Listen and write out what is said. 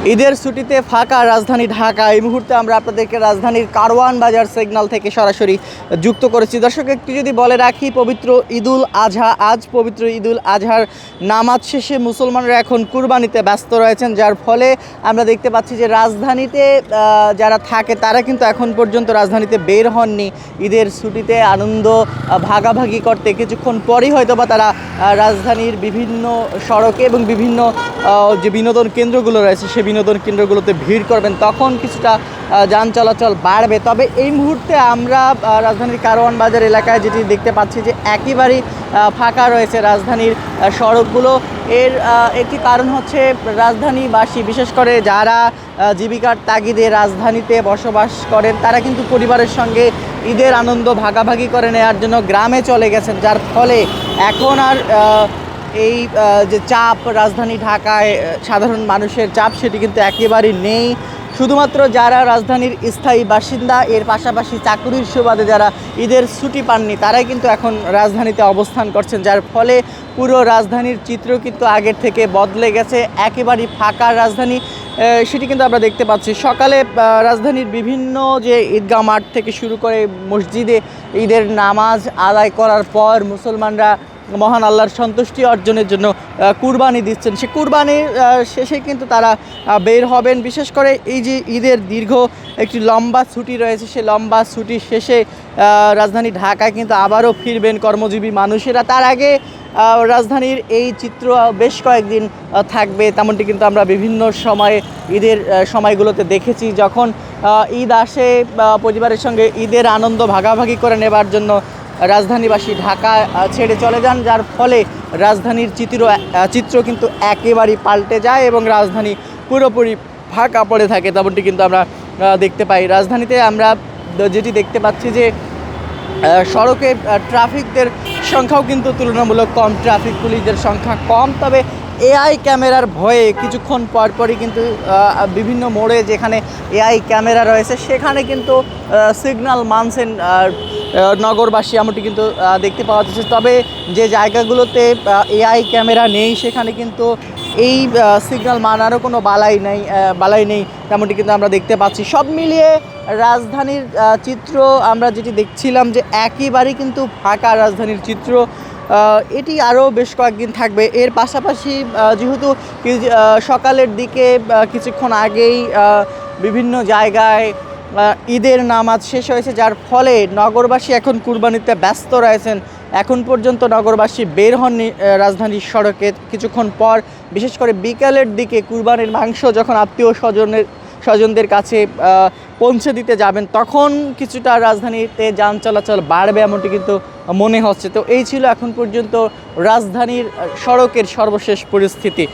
ঈদের ছুটিতে ফাঁকা রাজধানী ঢাকা। এই মুহূর্তে আমরা আপনাদেরকে রাজধানীর কারওয়ান বাজার সিগন্যাল থেকে সরাসরি যুক্ত করেছি। দর্শক, একটু যদি বলে রাখি, পবিত্র ঈদুল আজহা, আজ পবিত্র ঈদুল আজহার নামাজ শেষে মুসলমানরা এখন কুরবানিতে ব্যস্ত রয়েছেন, যার ফলে আমরা দেখতে পাচ্ছি যে রাজধানীতে যারা থাকে তারা কিন্তু এখন পর্যন্ত রাজধানীতে বের হননি ঈদের ছুটিতে আনন্দ ভাগাভাগি করতে। কিছুক্ষণ পরই হয়তো বা তারা রাজধানীর বিভিন্ন সড়কে এবং বিভিন্ন যে বিনোদন কেন্দ্রগুলো রয়েছে সেই বিনোদন কেন্দ্রগুলোতে ভিড় করবেন, তখন কিছুটা যান চলাচল বাড়বে। তবে এই মুহূর্তে আমরা রাজধানীর কারওয়ান বাজার এলাকায় যেটি দেখতে পাচ্ছি যে একেবারেই ফাঁকা রয়েছে রাজধানীর সড়কগুলো। এর একটি কারণ হচ্ছে রাজধানীবাসী, বিশেষ করে যারা জীবিকার তাগিদে রাজধানীতে বসবাস করেন, তারা কিন্তু পরিবারের সঙ্গে ঈদের আনন্দ ভাগাভাগি করে নেওয়ার জন্য গ্রামে চলে গেছেন, যার ফলে এখন আর এই যে চাপ রাজধানী ঢাকায় সাধারণ মানুষের চাপ সেটি কিন্তু একেবারেই নেই। শুধুমাত্র যারা রাজধানীর স্থায়ী বাসিন্দা, এর পাশাপাশি চাকুরির সুবাদে যারা ঈদের ছুটি পাননি, তারাই কিন্তু এখন রাজধানীতে অবস্থান করছেন, যার ফলে পুরো রাজধানীর চিত্র কিন্তু আগের থেকে বদলে গেছে। একেবারেই ফাঁকা রাজধানী সেটি কিন্তু আমরা দেখতে পাচ্ছি। সকালে রাজধানীর বিভিন্ন যে ঈদগাহ মাঠ থেকে শুরু করে মসজিদে ঈদের নামাজ আদায় করার পর মুসলমানরা মহান আল্লাহর সন্তুষ্টি অর্জনের জন্য কুরবানি দিচ্ছেন। সে কুরবানির শেষে কিন্তু তারা বের হবেন। বিশেষ করে এই যে ঈদের দীর্ঘ একটি লম্বা ছুটি রয়েছে, সে লম্বা ছুটির শেষে রাজধানী ঢাকায় কিন্তু আবারও ফিরবেন কর্মজীবী মানুষেরা। তার আগে রাজধানীর এই চিত্র বেশ কয়েকদিন থাকবে, তেমনটি কিন্তু আমরা বিভিন্ন সময়ে ঈদের সময়গুলোতে দেখেছি। যখন ঈদ আসে, পরিবারের সঙ্গে ঈদের আনন্দ ভাগাভাগি করে নেবার জন্য রাজধানীবাসী ঢাকা ছেড়ে চলে যান, যার ফলে রাজধানীর চিত্র কিন্তু একেবারেই পাল্টে যায় এবং রাজধানী পুরোপুরি ফাঁকা পড়ে থাকে, তেমনটি কিন্তু আমরা দেখতে পাই। রাজধানীতে আমরা যেটি দেখতে পাচ্ছি যে সড়কে ট্রাফিকদের সংখ্যাও কিন্তু তুলনামূলক কম, ট্রাফিক পুলিশদের সংখ্যা কম। তবে এআই ক্যামেরার ভয়ে কিছুক্ষণ পরপরই কিন্তু বিভিন্ন মোড়ে যেখানে এআই ক্যামেরা রয়েছে সেখানে কিন্তু সিগন্যাল মানছেন নগরবাসী, এমনটি কিন্তু দেখতে পাওয়া যাচ্ছে। তবে যে জায়গাগুলোতে এআই ক্যামেরা নেই সেখানে কিন্তু এই সিগন্যাল মানারও কোনো বালাই নেই, তেমনটি কিন্তু আমরা দেখতে পাচ্ছি। সব মিলিয়ে রাজধানীর চিত্র আমরা যেটি দেখছিলাম যে একেবারেই কিন্তু ফাঁকা রাজধানীর চিত্র, এটি আরও বেশ কয়েকদিন থাকবে। এর পাশাপাশি যেহেতু সকালের দিকে কিছুক্ষণ আগেই বিভিন্ন জায়গায় ঈদের নামাজ শেষ হয়েছে, যার ফলে নগরবাসী এখন কুরবানিতে ব্যস্ত রয়েছেন। এখন পর্যন্ত নগরবাসী বের হননি রাজধানীর সড়কে। কিছুক্ষণ পর, বিশেষ করে বিকালের দিকে কুরবানির মাংস যখন আত্মীয় স্বজনদের কাছে পৌঁছে দিতে যাবেন, তখন কিছুটা রাজধানীতে যান চলাচল বাড়বে, এমনটি কিন্তু মনে হচ্ছে। তো এই ছিল এখন পর্যন্ত রাজধানীর সড়কের সর্বশেষ পরিস্থিতি।